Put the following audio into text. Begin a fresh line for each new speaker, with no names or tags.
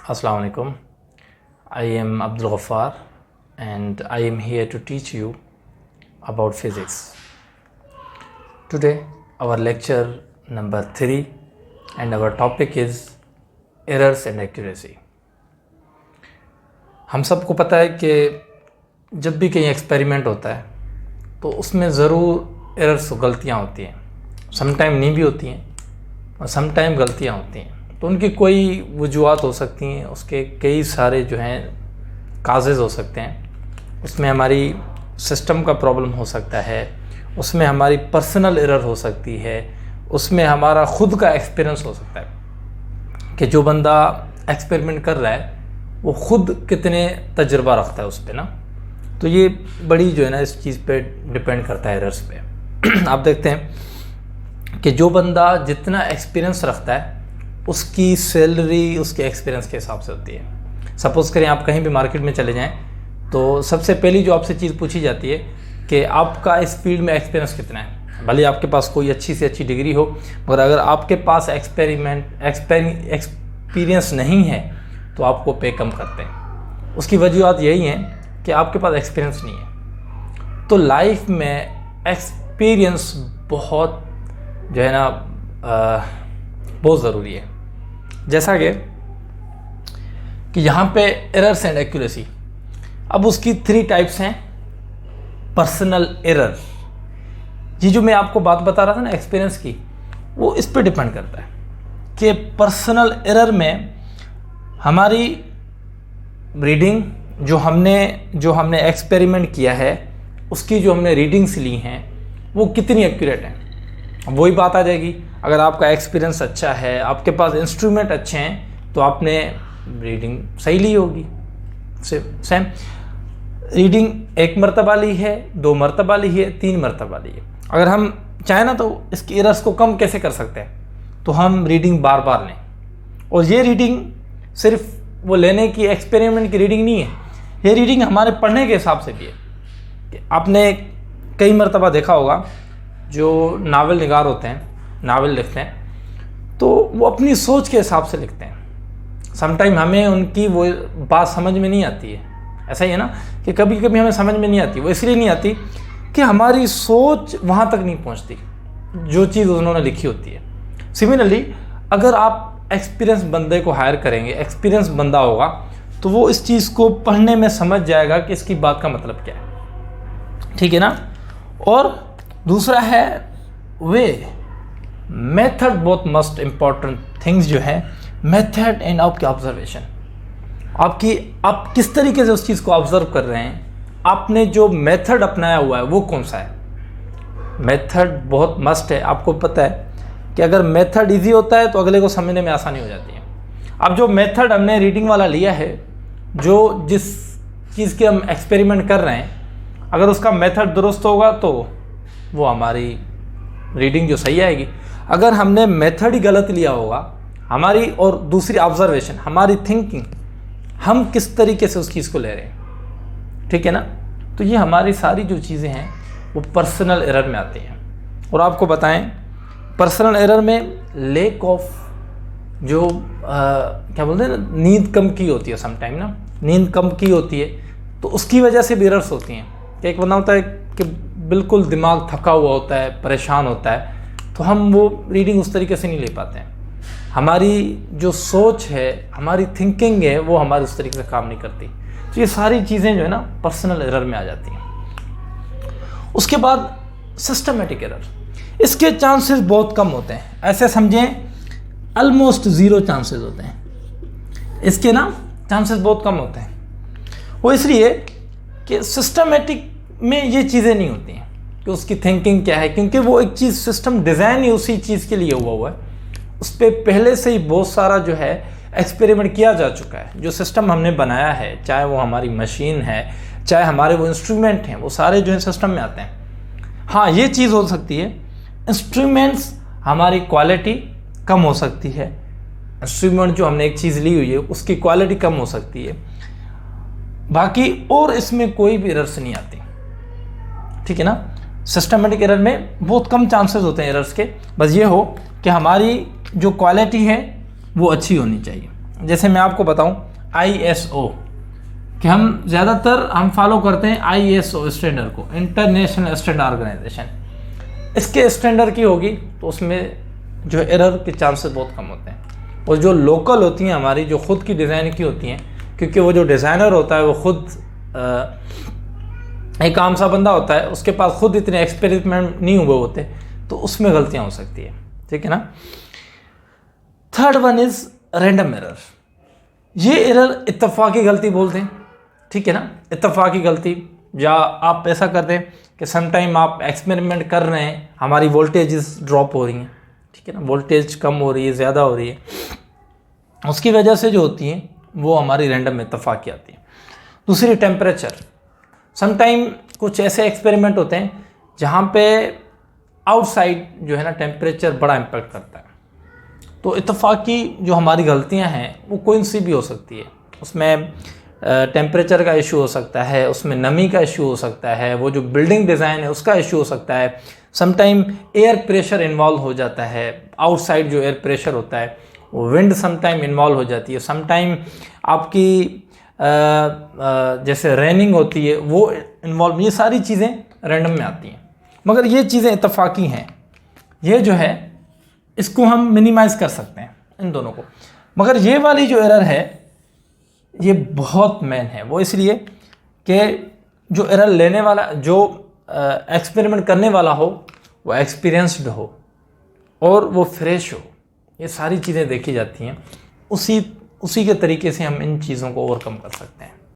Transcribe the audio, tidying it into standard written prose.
Assalamu alaikum. I am Abdul Ghaffar and I am here to teach you about physics. Today our lecture number 3 and our topic is errors and accuracy. हम सबको पता है कि जब भी कहीं experiment होता है तो उसमें ज़रूर एरर्स गलतियाँ होती हैं, समटाइम नहीं भी होती हैं और समटाइम गलतियाँ होती हैं। तो उनकी कोई वजूहात हो सकती हैं, उसके कई सारे जो हैं काजेज़ हो सकते हैं। उसमें हमारी सिस्टम का प्रॉब्लम हो सकता है, उसमें हमारी पर्सनल एरर हो सकती है, उसमें हमारा ख़ुद का एक्सपीरियंस हो सकता है कि जो बंदा एक्सपेरिमेंट कर रहा है वो ख़ुद कितने तजुर्बा रखता है उस पर ना। तो ये बड़ी जो है ना इस चीज़ पे डिपेंड करता है एरर्स पे। आप देखते हैं कि जो बंदा जितना एक्सपीरियंस रखता है उसकी सैलरी उसके एक्सपीरियंस के हिसाब से होती है। सपोज़ करें आप कहीं भी मार्केट में चले जाएं तो सबसे पहली जो आपसे चीज़ पूछी जाती है कि आपका इस फील्ड में एक्सपीरियंस कितना है। भले आपके पास कोई अच्छी से अच्छी डिग्री हो, मगर अगर आपके पास एक्सपीरियंस नहीं है तो आपको पे कम करते हैं। उसकी वजूहत यही है कि आपके पास एक्सपीरियंस नहीं है। तो लाइफ में एक्सपीरियंस बहुत जो है ना बहुत ज़रूरी है। जैसा कि यहाँ पे एरर्स एंड एक्यूरेसी, अब उसकी 3 टाइप्स हैं। पर्सनल एरर, ये जो मैं आपको बात बता रहा था ना एक्सपीरियंस की, वो इस पे डिपेंड करता है कि पर्सनल एरर में हमारी रीडिंग जो हमने एक्सपेरिमेंट किया है उसकी जो हमने रीडिंग्स ली हैं वो कितनी एक्यूरेट हैं। वही बात आ जाएगी, अगर आपका एक्सपीरियंस अच्छा है, आपके पास इंस्ट्रूमेंट अच्छे हैं तो आपने रीडिंग सही ली होगी। सेम रीडिंग 1 मरतबा ली है, 2 मरतबा ली है, 3 मरतबा ली है। अगर हम चाहें ना तो इसकी एरर्स को कम कैसे कर सकते हैं, तो हम रीडिंग बार बार लें। और ये रीडिंग सिर्फ वो लेने की एक्सपेरिमेंट की रीडिंग नहीं है, ये रीडिंग हमारे पढ़ने के हिसाब से भी है। आपने कई मरतबा देखा होगा जो नावल निगार होते हैं, नावल लिखते हैं, तो वो अपनी सोच के हिसाब से लिखते हैं। समटाइम हमें उनकी वो बात समझ में नहीं आती है। ऐसा ही है ना कि कभी कभी हमें समझ में नहीं आती। वो इसलिए नहीं आती कि हमारी सोच वहाँ तक नहीं पहुँचती जो चीज़ उन्होंने लिखी होती है। सिमिलरली अगर आप एक्सपीरियंस बंदे को हायर करेंगे, एक्सपीरियंस बंदा होगा, तो वो इस चीज़ को पढ़ने में समझ जाएगा कि इसकी बात का मतलब क्या है। ठीक है ना। और दूसरा है वे, मेथड, बहुत मस्ट इम्पॉर्टेंट थिंग्स जो है मेथड एंड आपकी ऑब्जर्वेशन। आप किस तरीके से उस चीज़ को ऑब्जर्व कर रहे हैं, आपने जो मेथड अपनाया हुआ है वो कौन सा है। मेथड बहुत मस्ट है। आपको पता है कि अगर मेथड इजी होता है तो अगले को समझने में आसानी हो जाती है। अब जो मेथड हमने रीडिंग वाला लिया है, जो जिस चीज़ के हम एक्सपेरिमेंट कर रहे हैं, अगर उसका मेथड दुरुस्त होगा तो वो हमारी रीडिंग जो सही आएगी। अगर हमने मेथड ही गलत लिया होगा हमारी, और दूसरी ऑब्जर्वेशन, हमारी थिंकिंग, हम किस तरीके से उस चीज़ को ले रहे हैं। ठीक है ना। तो ये हमारी सारी जो चीज़ें हैं वो पर्सनल एरर में आती हैं। और आपको बताएं, पर्सनल एरर में लेक ऑफ जो क्या बोलते हैं ना, नींद कम की होती है। समटाइम ना नींद कम की होती है तो उसकी वजह से भी एरर्स होती हैं। एक बंदा होता है कि बिल्कुल दिमाग थका हुआ होता है, परेशान होता है, तो हम वो रीडिंग उस तरीके से नहीं ले पाते हैं। हमारी जो सोच है, हमारी थिंकिंग है, वो हमारी उस तरीके से काम नहीं करती। तो ये सारी चीज़ें जो है ना पर्सनल एरर में आ जाती हैं। उसके बाद सिस्टमेटिक एरर, इसके चांसेस बहुत कम होते हैं। ऐसे समझें ऑलमोस्ट 0 चांसेस होते हैं। इसके ना चांसेस बहुत कम होते हैं। वो इसलिए कि सिस्टमेटिक में ये चीज़ें नहीं होती हैं कि उसकी थिंकिंग क्या है, क्योंकि वो एक चीज़ सिस्टम डिज़ाइन ही उसी चीज़ के लिए हुआ है। उस पर पहले से ही बहुत सारा जो है एक्सपेरिमेंट किया जा चुका है। जो सिस्टम हमने बनाया है, चाहे वो हमारी मशीन है, चाहे हमारे वो इंस्ट्रूमेंट हैं, वो सारे जो है सिस्टम में आते हैं। हाँ, ये चीज़ हो सकती है, इंस्ट्रूमेंट्स हमारी क्वालिटी कम हो सकती है। इंस्ट्रूमेंट जो हमने एक चीज़ ली हुई है उसकी क्वालिटी कम हो सकती है, बाकी और इसमें कोई भी एरर्स नहीं आती। ठीक है ना। सिस्टमेटिक एरर में बहुत कम चांसेस होते हैं एरर्स के। बस ये हो कि हमारी जो क्वालिटी है वो अच्छी होनी चाहिए। जैसे मैं आपको बताऊं ISO, कि हम ज़्यादातर हम फॉलो करते हैं ISO स्टैंडर्ड को, इंटरनेशनल स्टैंडर्ड ऑर्गेनाइजेशन। इसके स्टैंडर्ड की होगी तो उसमें जो एरर के चांसेस बहुत कम होते हैं। और जो लोकल होती हैं हमारी, जो खुद की डिज़ाइन की होती हैं, क्योंकि वो जो डिज़ाइनर होता है वो खुद एक आम सा बंदा होता है, उसके पास खुद इतने एक्सपेरिमेंट नहीं हुए होते, तो उसमें गलतियाँ हो सकती है, ठीक है ना। Third one is random error. ये एरर इत्तफाकी गलती बोलते हैं, ठीक है ना, इत्तफाकी गलती। या आप ऐसा करते हैं कि समटाइम आप एक्सपेरिमेंट कर रहे हैं, हमारी वोल्टेज ड्रॉप हो रही हैं, ठीक है ना, वोल्टेज कम हो रही है, ज़्यादा हो रही है, उसकी वजह से जो होती हैं वो हमारी रैंडम इत्तफाकी आती है। दूसरी टेम्परेचर, समटाइम कुछ ऐसे एक्सपेरिमेंट होते हैं जहाँ पे आउटसाइड जो है ना टेम्परेचर बड़ा इम्पैक्ट करता है, तो इत्तफाकी जो हमारी गलतियाँ हैं वो कोई सी भी हो सकती है। उसमें टेम्परेचर का इशू हो सकता है, उसमें नमी का इशू हो सकता है, वो जो बिल्डिंग डिज़ाइन है उसका इशू हो सकता है, समटाइम एयर प्रेशर इन्वॉल्व हो जाता है, आउटसाइड जो एयर प्रेशर होता है वो विंड समटाइम इन्वॉल्व हो जाती है, समटाइम आपकी जैसे रेनिंग होती है वो इन्वॉल्व, ये सारी चीज़ें रैंडम में आती हैं। मगर ये चीज़ें इत्तफाकी हैं, ये जो है इसको हम मिनिमाइज़ कर सकते हैं इन दोनों को। मगर ये वाली जो एरर है ये बहुत मेन है, वो इसलिए कि जो एरर लेने वाला, जो एक्सपेरिमेंट करने वाला हो वो एक्सपीरियंस्ड हो और वो फ्रेश हो, ये सारी चीज़ें देखी जाती हैं। उसी के तरीके से हम इन चीज़ों को ओवरकम कर सकते हैं।